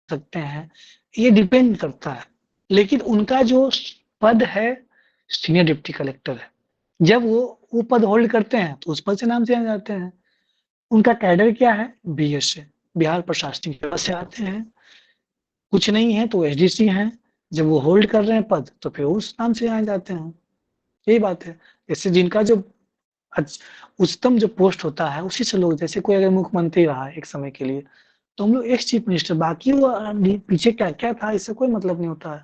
सकते हैं, ये डिपेंड करता है। लेकिन उनका जो पद है सीनियर डिप्टी कलेक्टर है। जब वो पद होल्ड करते हैं तो उस पद से नाम से आ जाते हैं। उनका कैडर क्या है? बीएस से, बिहार प्रशासनिक सेवा से आते हैं। कुछ नहीं है तो एसडीसी हैं। जब वो होल्ड कर रहे हैं पद तो फिर उस नाम से आ जाते हैं। यही बात है। जैसे जिनका जो उच्चतम जो पोस्ट होता है उसी से लोग, जैसे कोई अगर मुख्यमंत्री रहा है एक समय के लिए तो हम लोग एक्स चीफ मिनिस्टर, बाकी वो पीछे क्या क्या था इससे कोई मतलब नहीं होता है।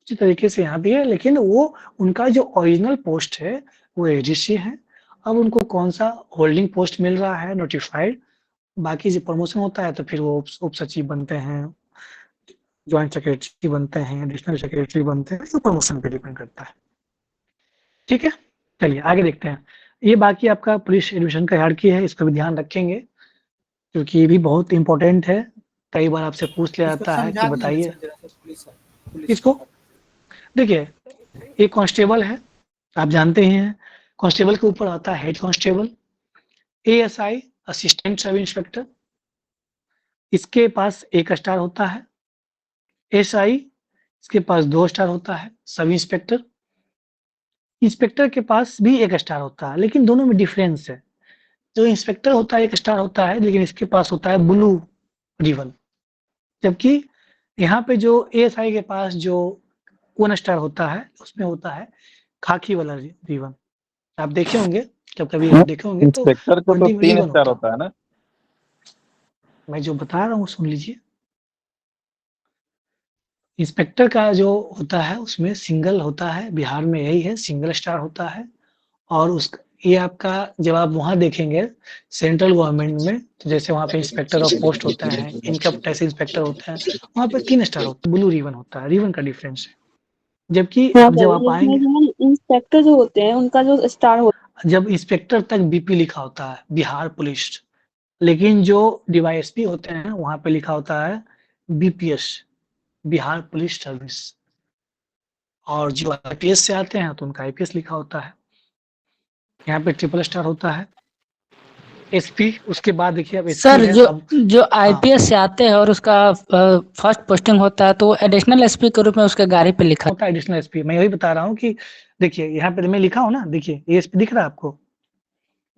उसी तरीके से यहाँ भी है, लेकिन वो उनका जो ओरिजिनल पोस्ट है वो एडीसी है। अब उनको कौन सा होल्डिंग पोस्ट मिल रहा है नोटिफाइड, बाकी जो प्रमोशन होता है तो फिर वो उप सचिव बनते हैं, ज्वाइंट सेक्रेटरी बनते हैं, एडिशनल सेक्रेटरी बनते हैं, तो प्रमोशन पे डिपेंड करता है। ठीक है, चलिए आगे देखते हैं। ये बाकी आपका पुलिस एडमिशन का हायरार्की है, इसका भी ध्यान रखेंगे क्योंकि ये भी बहुत इंपॉर्टेंट है। कई बार आपसे पूछ लिया इसको जाता है कि समझा दीजिए बताइए सर जरा सा, पुलिस इसको। का। देखिए, एक कांस्टेबल है, आप जानते ही हैं। कांस्टेबल के ऊपर आता है head constable, ASI assistant sub inspector, इसके पास 1 स्टार होता है। एसआई, इसके पास 2 स्टार होता है। सब इंस्पेक्टर, इंस्पेक्टर के पास भी 1 स्टार होता है, लेकिन दोनों में डिफरेंस है। जो इंस्पेक्टर होता है 1 स्टार होता है, लेकिन इसके पास होता है ब्लू रिबन, जबकि यहाँ पे जो एएसआई के पास जो 1 स्टार होता है उसमें होता है खाकी वाला रिबन। आप देखे होंगे, जब कभी देखे होंगे तो इंस्पेक्टर को तो वर्दी में 3 रिबन स्टार होता होता है ना। मैं जो बता रहा हूँ सुन लीजिए। इंस्पेक्टर का जो होता है उसमें सिंगल होता है, बिहार में यही है, सिंगल स्टार होता है। और उस ये आपका जब आप वहाँ देखेंगे सेंट्रल गवर्नमेंट में, तो जैसे वहाँ पे इंस्पेक्टर ऑफ पोस्ट होते हैं, इनकम टैक्स इंस्पेक्टर होते हैं, वहाँ पे 3 स्टार होता है, ब्लू रिबन होता है, रिबन का डिफरेंस है। जबकि हाँ अब सर, जब आप आएंगे, इसमें इंस्पेक्टर जो होते हैं उनका जो स्टार होता जब इंस्पेक्टर तक बीपी लिखा होता है बिहार पुलिस, लेकिन जो डीवाईएसपी होते हैं वहाँ पे लिखा होता है बीपीएस, बिहार पुलिस सर्विस। और जो आईपीएस से आते हैं तो उनका आईपीएस लिखा होता है। यहाँ पे ट्रिपल स्टार होता है। एसपी, उसके बाद देखिए अब एसपी सर है जो अब। जो हाँ, आईपीएस से आते हैं और उसका फर्स्ट पोस्टिंग होता है तो एडिशनल एसपी के रूप में उसके गाड़ी पे लिखा होता है एडिशनल एसपी। मैं यही बता रहा हूँ कि देखिए यहाँ पे मैं लिखा हूँ ना, देखिए एएसपी दिख रहा है आपको,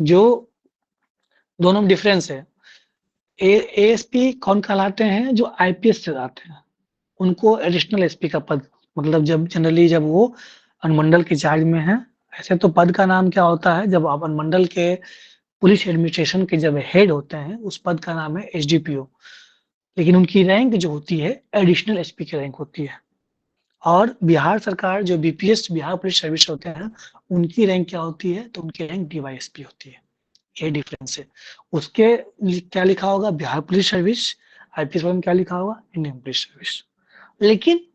जो दोनों में डिफरेंस है। एएसपी कौन कहलाते हैं? जो आईपीएस से आते हैं उनको एडिशनल एसपी का पद, मतलब जब जनरली जब वो अनुमंडल के चार्ज में है। ऐसे तो पद का नाम क्या होता है, जब आप अनुमंडल के पुलिस एडमिनिस्ट्रेशन के जब हेड होते हैं उस पद का नाम है एसडीपीओ, लेकिन उनकी रैंक जो होती है एडिशनल एसपी की रैंक होती है। और बिहार सरकार जो बीपीएस बिहार पुलिस सर्विस होते हैं उनकी रैंक क्या होती है? तो उनकी रैंक डीवाईएसपी होती है। ये डिफरेंस है। उसके क्या लिखा होगा? Bihar police service. आईपीएस में क्या लिखा होगा? Indian police service. लेकिन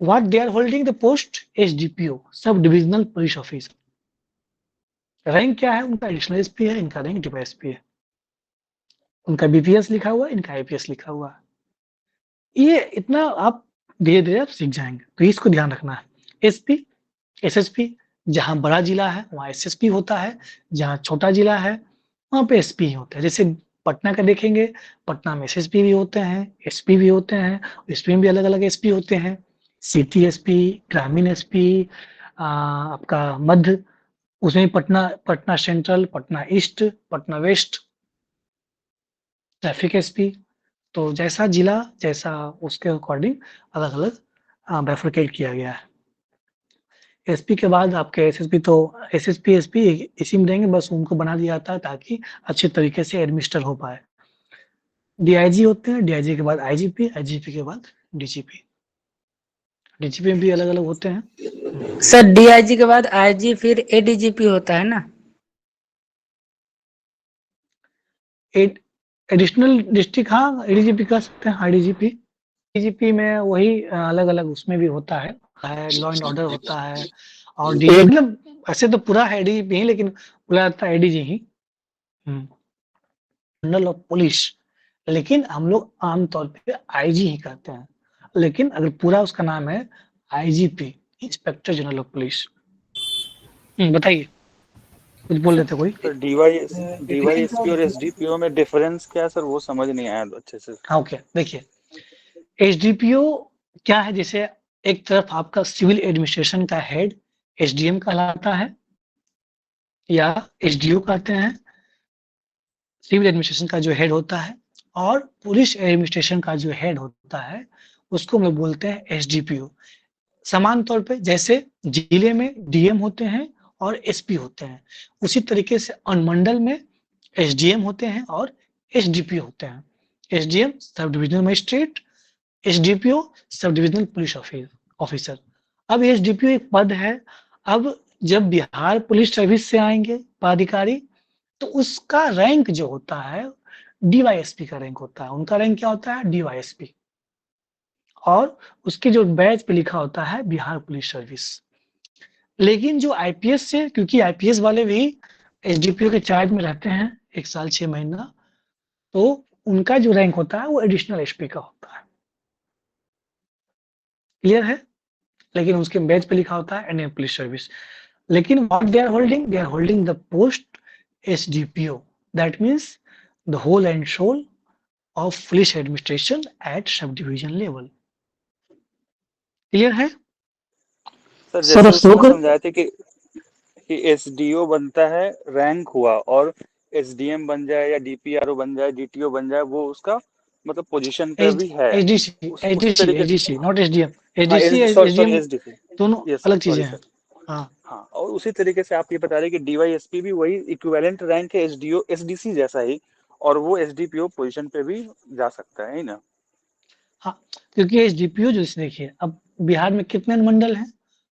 what they are holding the post? SDPO, sub divisional police officer. Rank क्या है उनका? एडिशनल एसपी है, इनका रैंक डीवाईएसपी है। उनका बीपीएस लिखा हुआ है, इनका आईपीएस लिखा हुआ है। ये इतना आप धीरे धीरे आप सीख जाएंगे, तो इसको ध्यान रखना है। एसपी, एसएसपी, जहां बड़ा जिला है वहां एसएसपी होता है, जहां छोटा जिला है वहां पे एसपी ही होता है। जैसे पटना का देखेंगे, पटना में एसएसपी भी होते हैं, एसपी भी होते हैं, एसपी में भी अलग अलग एसपी होते हैं। सिटी एसपी, ग्रामीण एसपी, आपका मध्य, उसमें Patna, Patna central, Patna east, Patna west, traffic SP. तो जैसा जिला, जैसा उसके अकॉर्डिंग अलग अलग बाइफरकेट किया गया है। एसपी के बाद आपके एसएसपी, तो एसएसपी एसपी इसी में रहेंगे, बस उनको बना दिया जाता है ताकि अच्छे तरीके से एडमिनिस्टर हो पाए। डीआईजी होते हैं, डीआईजी के बाद आईजीपी, आईजीपी के बाद डीजीपी। डीजीपी में भी अलग अलग होते हैं। है। सर डीआईजी के बाद आईजी फिर एडीजीपी होता है ना। एडिशनल डिस्ट्रिक्ट, हाँ एडीजीपी कह सकते हैं, हाँ डीजीपी। डीजीपी में वही अलग अलग उसमें भी होता है, लॉ एंड ऑर्डर होता है। और डीजी मतलब ऐसे तो पूरा है डीजीपी ही, लेकिन बोला जाता है ADG he, general of police. लेकिन हम लोग आमतौर पे आईजी ही कहते हैं, लेकिन अगर पूरा उसका नाम है IGP, inspector general of police. बताइए, कुछ बोल रहे थे कोई? तो डीवाईएसपी और एसडीपीओ में डिफरेंस क्या है सर, वो समझ नहीं आया अच्छे से। हाँ, ओके, देखिए एसडीपीओ क्या है? जैसे एक तरफ आपका सिविल एडमिनिस्ट्रेशन का हेड एसडीएम कहलाता है या एसडीओ कहते हैं, सिविल एडमिनिस्ट्रेशन का जो हेड होता है, और पुलिस एडमिनिस्ट्रेशन का जो हेड होता है उसको हम लोग बोलते हैं एसडीपीओ। समान तौर पे जैसे जिले में डीएम होते हैं और एसपी होते हैं, उसी तरीके से अनुमंडल में एसडीएम होते हैं और एसडीपीओ होते हैं। SDM sub divisional magistrate, SDPO sub divisional police officer. अब एसडीपीओ एक पद है। अब जब बिहार पुलिस सर्विस से आएंगे पदाधिकारी, तो उसका रैंक जो होता है डीवाईएसपी का रैंक होता है। उनका रैंक क्या होता है? डीवाईएसपी। और उसके जो बैच पे लिखा होता है बिहार पुलिस सर्विस। लेकिन जो आईपीएस से, क्योंकि आईपीएस वाले भी एसडीपीओ के चार्ज में रहते हैं 1 साल 6 महीना, तो उनका जो रैंक होता है वो एडिशनल एसपी का होता है। क्लियर है? लेकिन उसके बैच पे लिखा होता है इंडियन पुलिस सर्विस। लेकिन what they are holding the post SDPO, that means the whole and soul of police administration at sub division level. Clear है? सर जैसे उसमें समझाए थे कि एसडीओ बनता है, रैंक हुआ, और एसडीएम बन जाए या डीपीआरओ बन जाए, डीटीओ बन जाए, वो उसका मतलब पोजीशन पे भी है। SDC not SDM. Sorry SDC, दोनों यस अलग सॉरी चीजें हैं। सर। हाँ हाँ, और उसी तरीके से आप ये बता रहे कि डीवाईएसपी भी वही इक्विवेलेंट रैंक है एसडीओ एसडीसी जैसा ही, और वो एसडीपीओ पोजीशन पे भी जा सकता है ना? हाँ, क्योंकि एसडीपीओ जो देखिए, अब बिहार में कितने अनुमंडल हैं?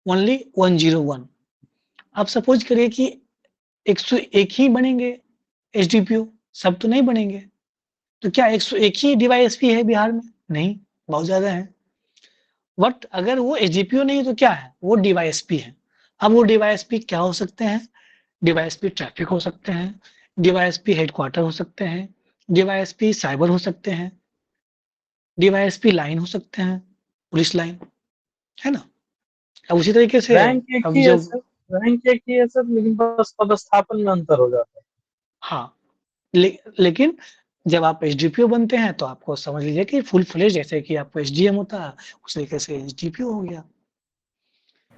ओनली 101। आप सपोज करिए कि 101 ही बनेंगे एसडीपीओ, सब तो नहीं बनेंगे। तो क्या 101 ही डीवाईएसपी है बिहार में? नहीं, बहुत ज्यादा है। बट अगर वो एसडीपीओ नहीं तो क्या है? वो डीवाईएसपी है। अब वो डीवाईएसपी क्या हो सकते हैं? डीवाईएसपी ट्रैफिक हो सकते हैं, डीवाईएसपी हेडक्वार्टर हो सकते हैं, डीवाईएसपी साइबर हो सकते हैं, डीवाईएसपी लाइन हो सकते हैं, पुलिस लाइन, है ना? अब उसी तरीके से रैंक एक अब ही है जब सर, रैंक एक ही है सर, लेकिन बस पदस्थापन में अंतर हो जाता है। हाँ, लेकिन जब आप एसडीपीओ बनते हैं तो आपको समझ लीजिए कि फुल फ्लेज, जैसे कि आपको एसडीएम होता है उस तरीके से एसडीपीओ हो गया।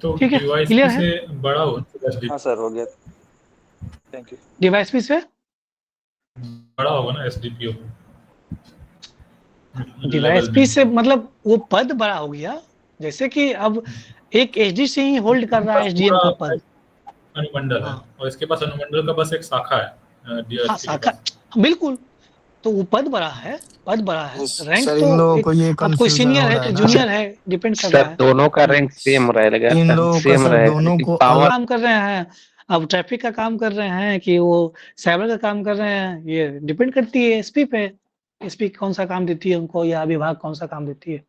तो ठीक है, डीवाईएसपी क्लियर है? से बड़ा होगा एसडीपी, हाँ सर, हो गया, थैंक यू। डीवाईएसपी से बड़ा होगा ना एसडीपीओ लेवल डीवाईएसपी में। से मतलब वो पद बड़ा हो गया। जैसे कि अब एक एसडीसी ही होल्ड कर रहा है एसडीएम का पद। अनुमंडल है, हाँ और इसके पास अनुमंडल का बस एक शाखा है हाँ, डीएसपी के शाखा, पास। बिल्कुल। तो वो पद बड़ा है, पद बड़ा है, रैंक सर तो इन लोगों एक, को ये अब कोई कंफ्यूजन सीनियर हो है रहा कोई है ना जूनियर है, डिपेंड कर रहा सर है। दोनों का रैंक सेम रहेगा, इन लोगों का सेम सर रहेगा, दोनों लेकिन को पावर काम कर रहे हैं, अब ट्रैफिक का काम कर रहे हैं कि वो साइबर का काम कर रहे हैं, ये डिपेंड करती है एसपी पे। एसपी कौन सा काम देती है उनको, या विभाग कौन सा काम देती है।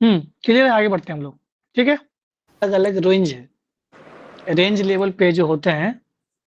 क्लियर है? आगे बढ़ते हैं हम लोग। ठीक है, अलग अलग रेंज है। रेंज लेवल पे जो होते हैं